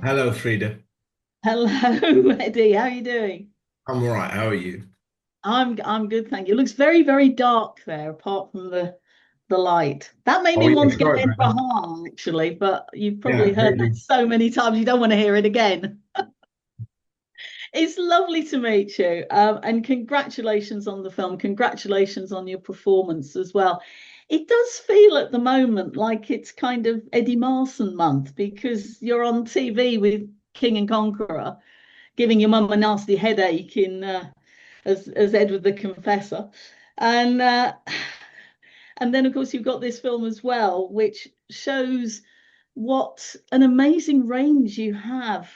Hello, Frida. Hello, Eddie. How are you doing? I'm all right. How are you? I'm good, thank you. It looks very, very dark there, apart from the light. That made Oh, me yeah, want to go sorry, in for a man. harm, actually, but you've Yeah, probably heard that maybe. so many times you don't want to hear it again. It's lovely to meet you, and congratulations on the film. Congratulations on your performance as well. It does feel at the moment like it's kind of Eddie Marsan month because you're on TV with King and Conqueror, giving your mum a nasty headache in as Edward the Confessor, and and then of course you've got this film as well, which shows what an amazing range you have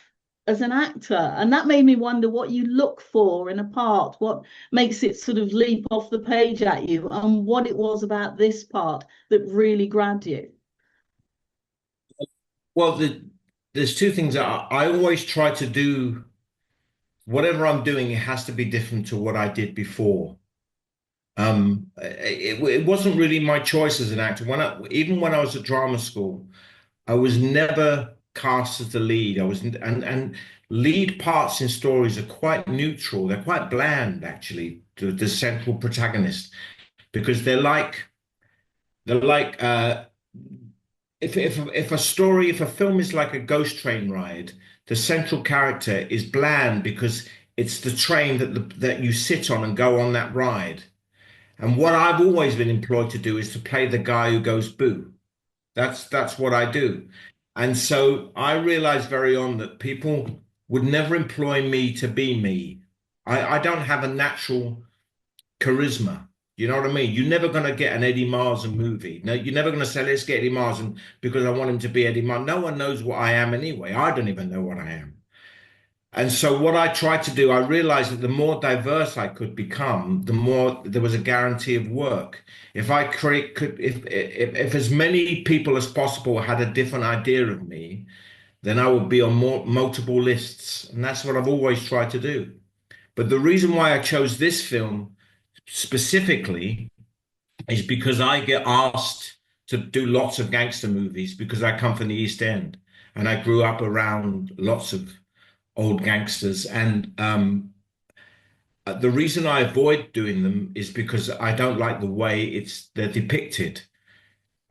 as an actor, and that made me wonder what you look for in a part, what makes it sort of leap off the page at you, and what it was about this part that really grabbed you. Well, there's two things that I always try to do. Whatever I'm doing, it has to be different to what I did before. It wasn't really my choice as an actor. Even when I was at drama school, I was never cast as the lead. And lead parts in stories are quite neutral. They're quite bland, actually, to the central protagonist because they're like if a film is like a ghost train ride, the central character is bland because it's the train that you sit on and go on that ride. And what I've always been employed to do is to play the guy who goes boo. That's what I do. And so I realized very on that people would never employ me to be me. I don't have a natural charisma. You know what I mean? You're never going to get an Eddie Marsan movie. No, you're never going to say, let's get Eddie Marsan because I want him to be Eddie Marsan. No one knows what I am anyway. I don't even know what I am. And so what I tried to do, I realized that the more diverse I could become, the more there was a guarantee of work. If I create, could, if as many people as possible had a different idea of me, then I would be on multiple lists. And that's what I've always tried to do. But the reason why I chose this film specifically is because I get asked to do lots of gangster movies because I come from the East End and I grew up around lots of old gangsters. And the reason I avoid doing them is because I don't like the way they're depicted.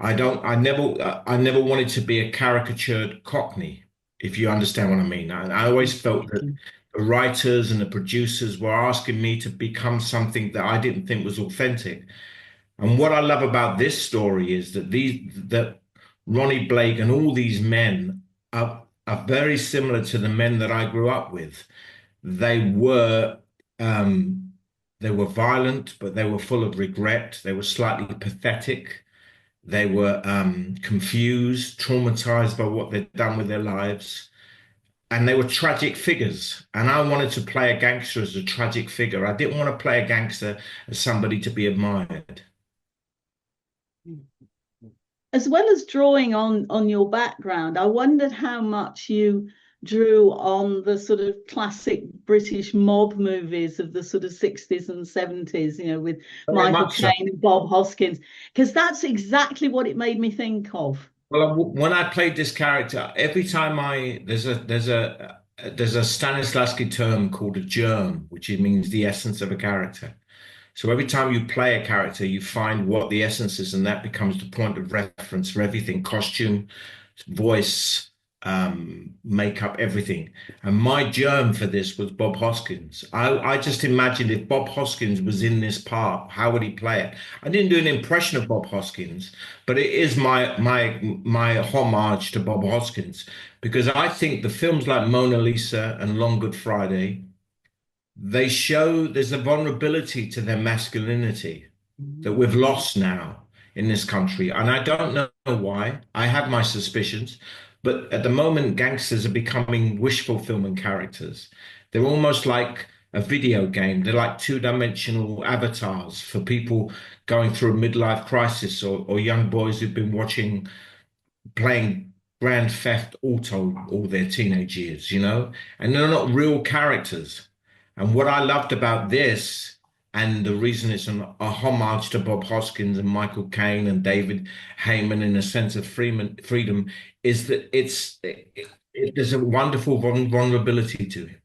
I never wanted to be a caricatured Cockney, if you understand what I mean. I always felt that the writers and the producers were asking me to become something that I didn't think was authentic. And what I love about this story is that Ronnie Blake and all these men are very similar to the men that I grew up with. They were um, they were violent, but they were full of regret. They were slightly pathetic. They were confused, traumatized by what they'd done with their lives, and they were tragic figures. And I wanted to play a gangster as a tragic figure. I didn't want to play a gangster as somebody to be admired. As well as drawing on your background, I wondered how much you drew on the sort of classic British mob movies of the sort of 60s and 70s, with Very Michael much so. Caine and Bob Hoskins, because that's exactly what it made me think of. When I played this character, every time I there's a Stanislavski term called a germ, which it means the essence of a character. So every time you play a character, you find what the essence is, and that becomes the point of reference for everything: costume, voice, makeup, everything. And my germ for this was Bob Hoskins. I just imagined if Bob Hoskins was in this part, how would he play it? I didn't do an impression of Bob Hoskins, but it is my homage to Bob Hoskins because I think the films like Mona Lisa and Long Good Friday, they show there's a vulnerability to their masculinity that we've lost now in this country. And I don't know why. I have my suspicions. But at the moment, gangsters are becoming wish fulfillment characters. They're almost like a video game. They're like two-dimensional avatars for people going through a midlife crisis or young boys who've been playing Grand Theft Auto all their teenage years, you know? And they're not real characters. And what I loved about this And the reason it's a homage to Bob Hoskins and Michael Caine and David Heyman in a sense of freedom is that there's a wonderful vulnerability to him.